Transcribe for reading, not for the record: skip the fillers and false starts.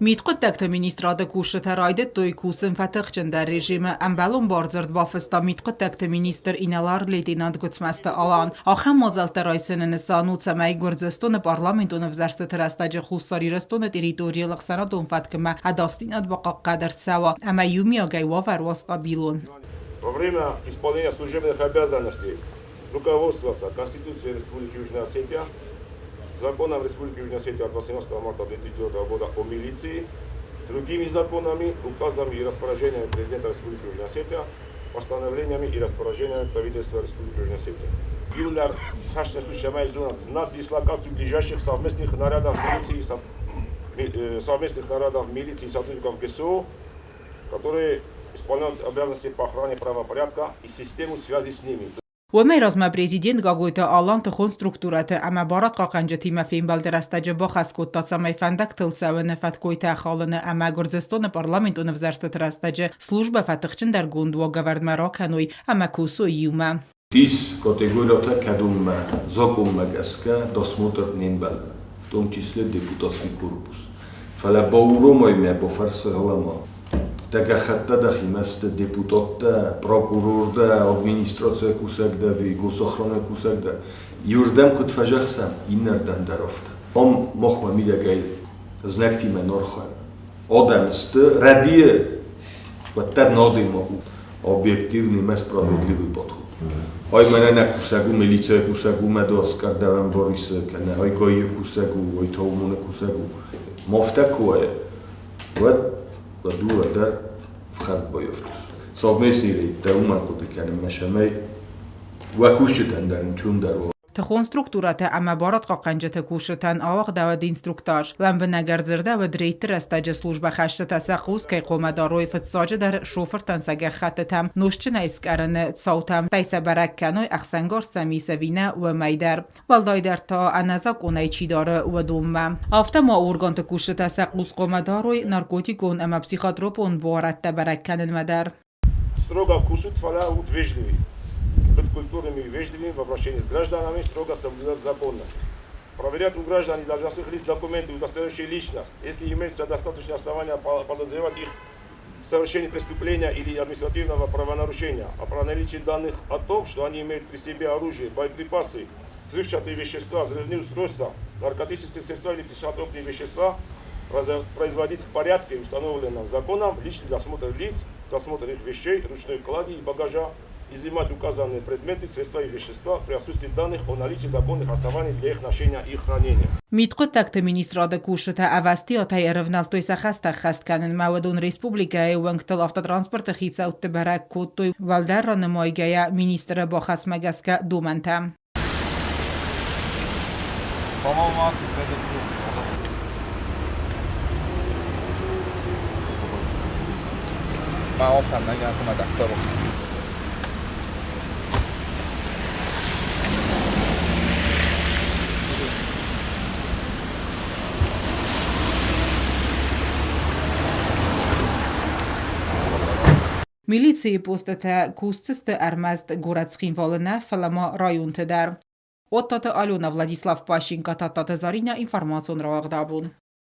Mitquttakta ministrada kushta rayda toy kusin fataqchin dar rejimi ambelum barzırd bafısta mitquttakta minister inalar leytenant gutsmasta alan. Axam mazalta raysenin sanut samay Gürcistan parlamentun vzarsta terastajı xussari rastun teritoriyalıq sanadun fatkima adastinat baqa qadar сава, ama юмия гайва варваста билун. Во время исполнения служебных обязанностей руководствовался Конституцией Республики Южная Осетия, законом Республики Южная Осетия от 18 марта 2009 года о милиции, другими законами, указами и распоряжениями президента Республики Южная Осетия, постановлениями и распоряжениями правительства Республики Южная Осетия. Юллар хашна случая майзунат знат дислокацию ближайших совместных нарядов милиции и сотрудников ГСО, которые исполняют обязанности по охране правопорядка и систему связи с ними. ومی رزم پرزیدنت گاگویت آلان تخون سترکتورات اما بارات قاقنجتی مفیم بالدرستاج باخس کود تاسمای فندق تلسه و نفت کویت خالن اما گرزستان پارلمنت و نفزرست ترستاج служба فتخچن در گوند و گورد مراکنوی اما کوسو یوما. Тис категорията кадум закон магаска досмотр нембал, в том числе депутатский корпус. Фала бауромой ме бофарса халама. Така хатта да химаста депутатта, прокурорда, администрация кусакда, ви госохрана кусакда. Юрдам кут фажахсам иннардан дарафта. Ом мохма мидагай знакти ме норха. Адамсты радия ваттар надима объективный ме справедливый подход. Ой мене кусагу милиция кусагу медос кардавам Борис кана ой гой кусагу ой таумона кусагу мофтакуе вот дуа дар вхат боёфтус совместный тауман коди канем машамай вакушчитан дар чун дар تخون سترکتورات اما بارات قاقنجت کوشتن آوق داود اینستروکتاج و به نگرزرده و دریتر استاج служба خشت تساقوس که قومداروی فتساج در شوفر تنسگه خطتم نوشچن اسکرن صوتم تیسه برکنای اخسنگار سمیس وینه و میدر والدای در تا انزا کنای چی داره و دومم آفته ما اورگانت کوشت تساقوس قومداروی نارکوتیکون اما پسیخاتروپون بارت برکنن مدر Строго вкусу твоя утверждений. Быть культурными и вежливыми в обращении с гражданами, строго соблюдать законы. Проверять у граждан и должностных лиц документы, удостоверяющие личность, если имеется достаточное основание подозревать их в совершении преступления или административного правонарушения, а про наличие данных о том, что они имеют при себе оружие, боеприпасы, взрывчатые вещества, взрывные устройства, наркотические средства или психотропные вещества, производить в порядке, установленном законом, личный досмотр лиц, досмотр их вещей, ручной клади и багажа, изымать указанные предметы, средства и вещества при отсутствии данных о наличии законных оснований для их ношения и хранения. میتقطعت مینیسترادا کوشته اوستی آتای رونال توی سخست خست کنن مودون ریسپوبلیکای ونگتل آفتا ترانسپورت خیصه اوت برک کود توی والدر را نمایگای مینیستر با خسمگسکه دومنتم. Милиции постата кустст армазд городским волна фалама районт дар. Оттата Алена Владислав Пащенко таттата Зарина информацион равагдабун.